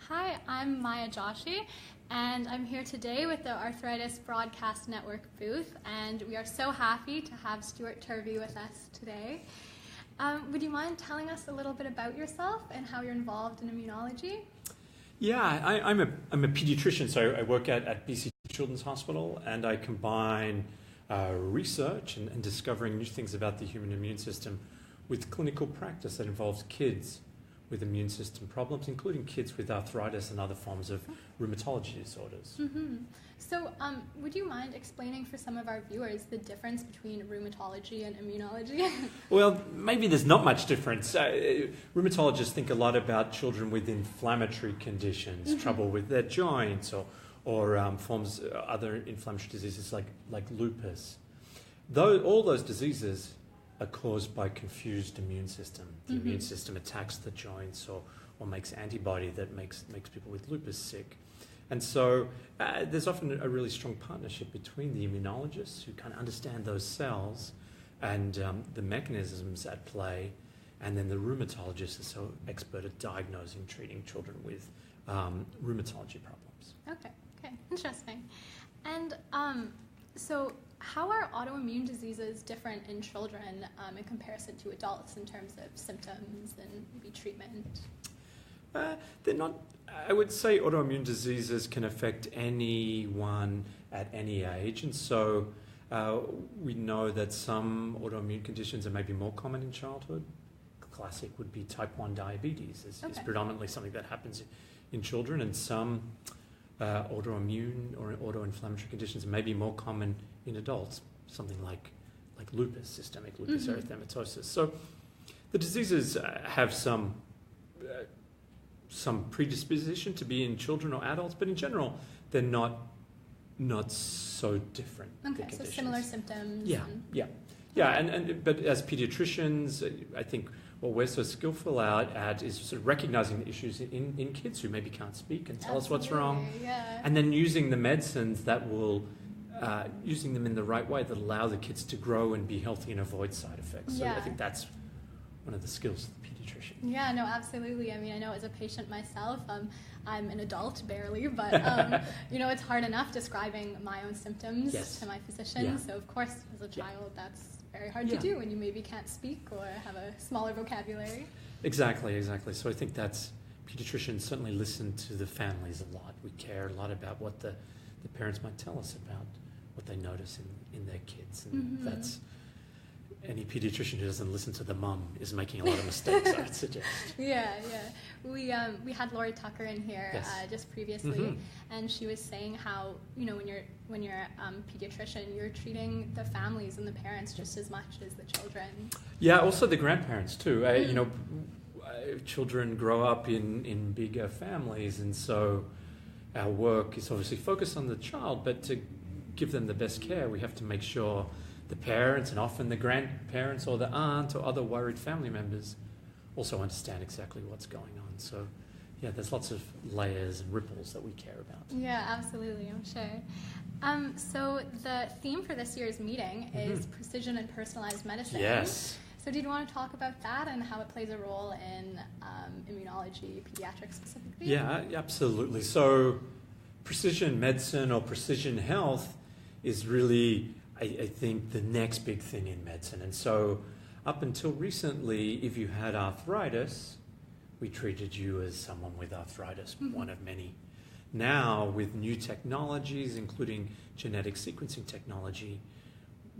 Hi, I'm Maya Joshi, and I'm here today with the Arthritis Broadcast Network booth, and we are so happy to have Stuart Turvey with us today. Would you mind telling us a little bit about yourself and how you're involved in immunology? Yeah, I'm a pediatrician, so I work at BC Children's Hospital, and I combine research and discovering new things about the human immune system with clinical practice that involves kids with immune system problems, including kids with arthritis and other forms of rheumatology disorders. Mm-hmm. So would you mind explaining for some of our viewers the difference between rheumatology and immunology? Well, maybe there's not much difference. Rheumatologists think a lot about children with inflammatory conditions, trouble with their joints, or forms other inflammatory diseases like lupus. All those diseases are caused by confused immune system. The immune system attacks the joints or makes antibody that makes people with lupus sick. And so there's often a really strong partnership between the immunologists who kind of understand those cells and the mechanisms at play, and then the rheumatologists are so expert at diagnosing, treating children with rheumatology problems. Okay, interesting. And so how are autoimmune diseases different in children in comparison to adults in terms of symptoms and maybe treatment? They're not. I would say autoimmune diseases can affect anyone at any age, and so we know that some autoimmune conditions are maybe more common in childhood. Classic would be type 1 diabetes. Is predominantly something that happens in children, and some autoimmune or autoinflammatory conditions may be more common in adults, something like lupus, systemic lupus erythematosus. So the diseases have some predisposition to be in children or adults, but in general, they're not so different. Okay, so similar symptoms. Yeah. But as pediatricians, I think what we're so skillful at is sort of recognizing the issues in kids who maybe can't speak and tell us what's wrong, and then using the medicines that will using them in the right way that allow the kids to grow and be healthy and avoid side effects. So I think that's one of the skills of the pediatrician. Yeah, no, absolutely. I mean, I know as a patient myself, I'm an adult barely, but it's hard enough describing my own symptoms to my physician. Yeah. So of course, as a child, that's very hard to do when you maybe can't speak or have a smaller vocabulary. Exactly. So I think pediatricians certainly listen to the families a lot. We care a lot about what the parents might tell us about what they notice in their kids, and that's any pediatrician who doesn't listen to the mum is making a lot of mistakes, I would suggest. Yeah. We had Lori Tucker in here just previously, and she was saying how when you're a pediatrician, you're treating the families and the parents just as much as the children. Yeah, also the grandparents too. Children grow up in bigger families, and so our work is obviously focused on the child, but to give them the best care, we have to make sure the parents and often the grandparents or the aunt or other worried family members also understand exactly what's going on. So, there's lots of layers and ripples that we care about. Yeah, absolutely, I'm sure. So the theme for this year's meeting is precision and personalized medicine. Yes. So did you want to talk about that and how it plays a role in immunology, pediatrics specifically? Yeah, absolutely. So precision medicine or precision health is really, I think, the next big thing in medicine. And so up until recently, if you had arthritis, we treated you as someone with arthritis, one of many. Now, with new technologies, including genetic sequencing technology,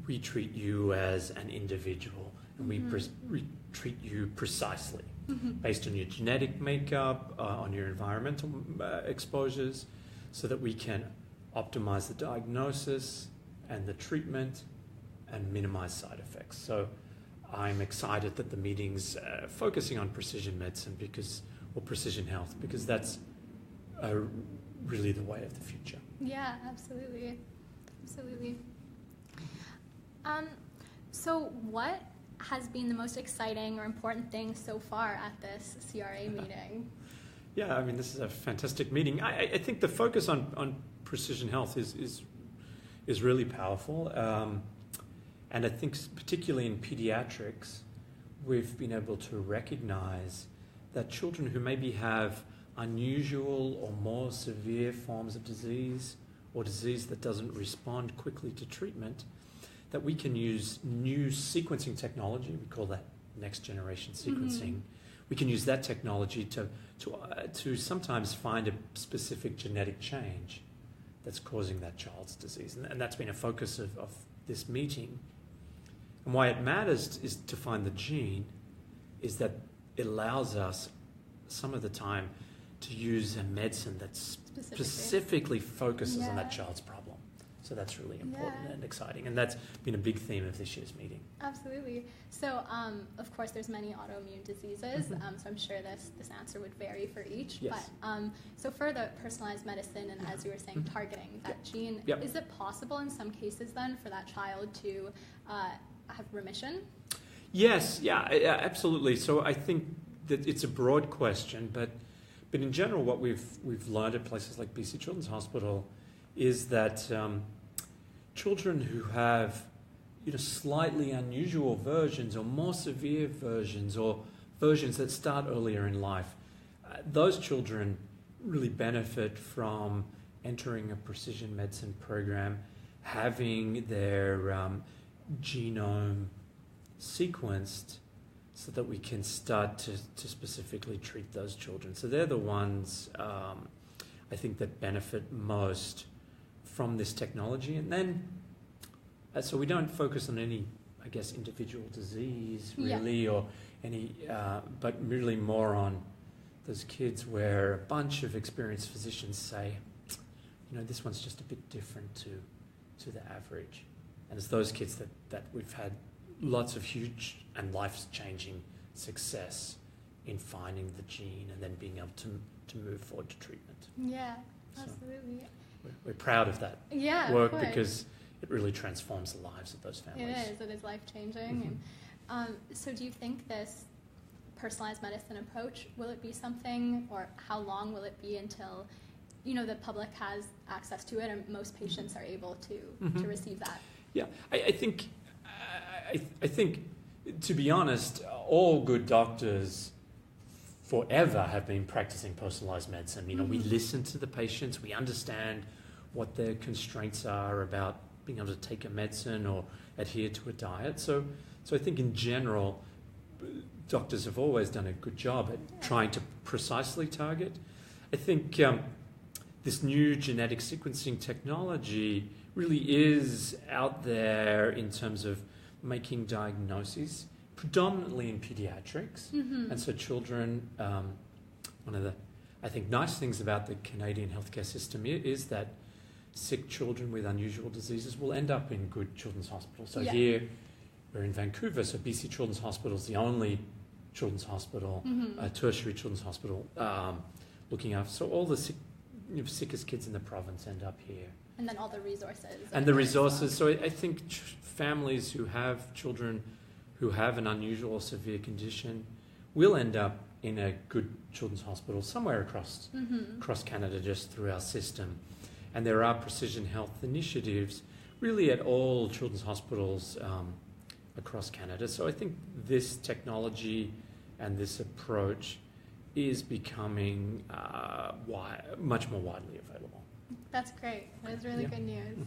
we treat you as an individual, and we treat you precisely based on your genetic makeup, on your environmental exposures, so that we can optimize the diagnosis and the treatment and minimize side effects. So I'm excited that the meeting's focusing on precision medicine or precision health, because that's really the way of the future. Yeah, absolutely. So what has been the most exciting or important thing so far at this CRA meeting? Yeah, I mean, this is a fantastic meeting. I think the focus on precision health is really powerful. And I think particularly in pediatrics, we've been able to recognize that children who maybe have unusual or more severe forms of disease or disease that doesn't respond quickly to treatment, that we can use new sequencing technology. We call that next generation sequencing. We can use that technology to sometimes find a specific genetic change that's causing that child's disease. And that's been a focus of this meeting. And why it matters is to find the gene is that it allows us some of the time to use a medicine that specifically focuses on that child's problem. So that's really important and exciting. And that's been a big theme of this year's meeting. Absolutely. So, of course, there's many autoimmune diseases, so I'm sure this answer would vary for each. Yes. But so for the personalized medicine and, as you were saying, targeting that gene, is it possible in some cases then for that child to have remission? Yes, absolutely. So I think that it's a broad question, but in general, what we've learned at places like BC Children's Hospital is that children who have slightly unusual versions or more severe versions or versions that start earlier in life, those children really benefit from entering a precision medicine program, having their genome sequenced so that we can start to specifically treat those children. So they're the ones I think that benefit most from this technology. And then, so we don't focus on any, I guess, individual disease really, or any, but really more on those kids where a bunch of experienced physicians say, this one's just a bit different to the average. And it's those kids that we've had lots of huge and life-changing success in finding the gene and then being able to move forward to treatment. Yeah, absolutely. So we're proud of that work because it really transforms the lives of those families. It is life-changing. And so do you think this personalized medicine approach, will it be something, or how long will it be until the public has access to it and most patients are able to receive that? Yeah, I think, to be honest, all good doctors forever have been practicing personalized medicine. We listen to the patients, we understand what their constraints are about being able to take a medicine or adhere to a diet. So I think in general, doctors have always done a good job at trying to precisely target. I think this new genetic sequencing technology really is out there in terms of making diagnoses, predominantly in pediatrics. And so children, one of the, I think, nice things about the Canadian healthcare system is that sick children with unusual diseases will end up in good children's hospitals. So here, we're in Vancouver, so BC Children's Hospital is the only children's hospital, tertiary children's hospital, looking after. So all the sickest kids in the province end up here. And then all the resources. And the resources. So I think families who have children who have an unusual or severe condition will end up in a good children's hospital somewhere across Canada, just through our system. And there are precision health initiatives really at all children's hospitals across Canada. So I think this technology and this approach is becoming much more widely available. That's great. That is really good news.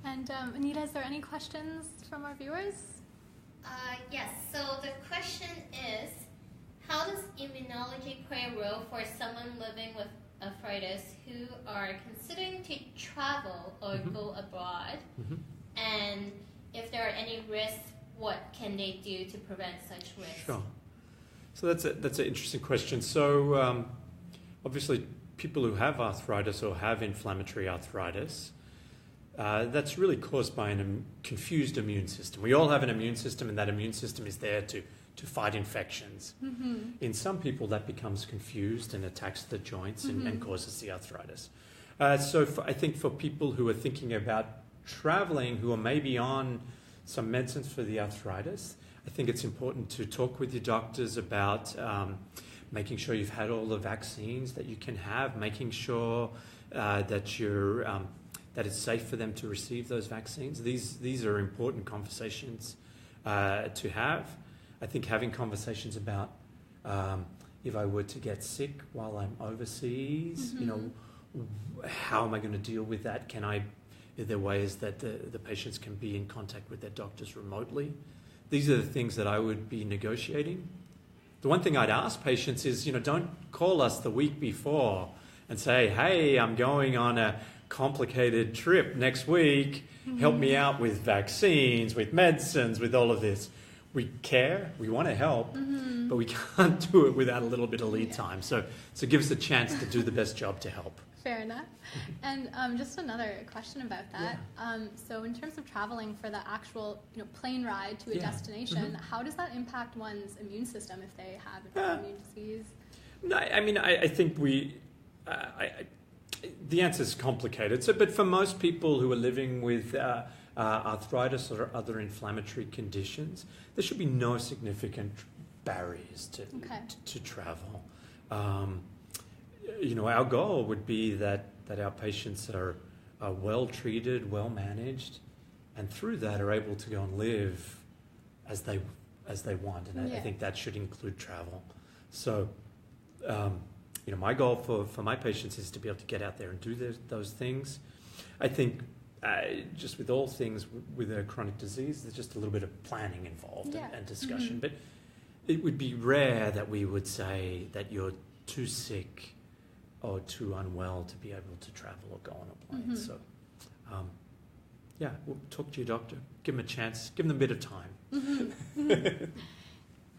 And Anita, is there any questions from our viewers? Yes. So the question is, how does immunology play a role for someone living with arthritis who are considering to travel or go abroad? And if there are any risks, what can they do to prevent such risks? Sure. So that's an interesting question. So obviously, people who have arthritis or have inflammatory arthritis, that's really caused by a confused immune system. We all have an immune system, and that immune system is there to fight infections. In some people, that becomes confused and attacks the joints and causes the arthritis. So I think for people who are thinking about traveling, who are maybe on some medicines for the arthritis, I think it's important to talk with your doctors about making sure you've had all the vaccines that you can have, making sure that you're that it's safe for them to receive those vaccines. These are important conversations to have. I think having conversations about if I were to get sick while I'm overseas, you know, how am I going to deal with that? Are there ways that the patients can be in contact with their doctors remotely? These are the things that I would be negotiating. The one thing I'd ask patients is, you know, don't call us the week before and say, hey, I'm going on a complicated trip next week. Help me out with vaccines, with medicines, with all of this. We care, we want to help, but we can't do it without a little bit of lead time. So give us a chance to do the best job to help. Fair enough. And just another question about that. So in terms of traveling for the actual plane ride to a destination, how does that impact one's immune system if they have an immune disease? No, I mean, I think the answer is complicated. But for most people who are living with arthritis or other inflammatory conditions, there should be no significant barriers to travel. Our goal would be that our patients are well treated, well managed, and through that are able to go and live as they want. And I think that should include travel. So, my goal for my patients is to be able to get out there and do those things. I think just with all things with a chronic disease, there's just a little bit of planning involved and discussion. But it would be rare that we would say that you're too sick or too unwell to be able to travel or go on a plane. So, we'll talk to your doctor. Give them a chance. Give them a bit of time.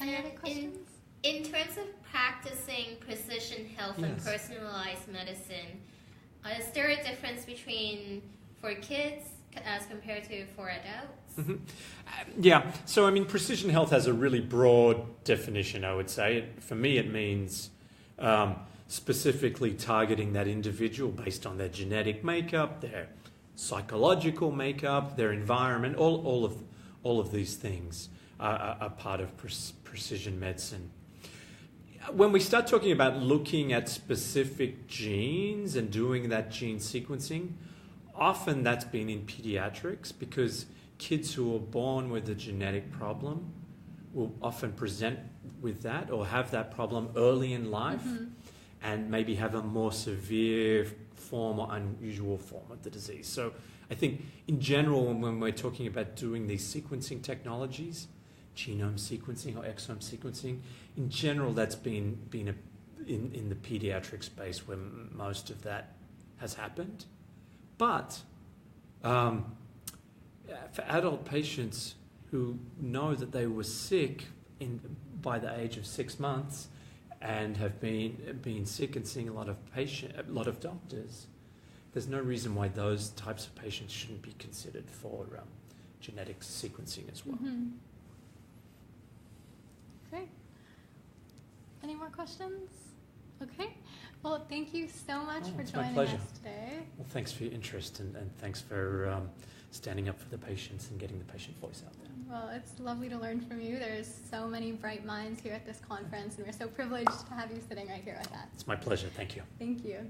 Any other questions? In terms of practicing precision health and personalized medicine, is there a difference between for kids as compared to for adults? So I mean, precision health has a really broad definition, I would say. For me, it means specifically targeting that individual based on their genetic makeup, their psychological makeup, their environment. All of these things are part of precision medicine. When we start talking about looking at specific genes and doing that gene sequencing, often that's been in pediatrics because kids who are born with a genetic problem will often present with that or have that problem early in life and maybe have a more severe form or unusual form of the disease. So I think in general, when we're talking about doing these sequencing technologies, genome sequencing or exome sequencing, in general, that's been in the pediatric space where most of that has happened. But for adult patients who know that they were sick by the age of 6 months and have been sick and seeing a lot of doctors, there's no reason why those types of patients shouldn't be considered for genetic sequencing as well. Great. Any more questions? Okay. Well, thank you so much for joining us today. Well, thanks for your interest and thanks for standing up for the patients and getting the patient voice out there. Well, it's lovely to learn from you. There's so many bright minds here at this conference, and we're so privileged to have you sitting right here with us. It's my pleasure. Thank you. Thank you.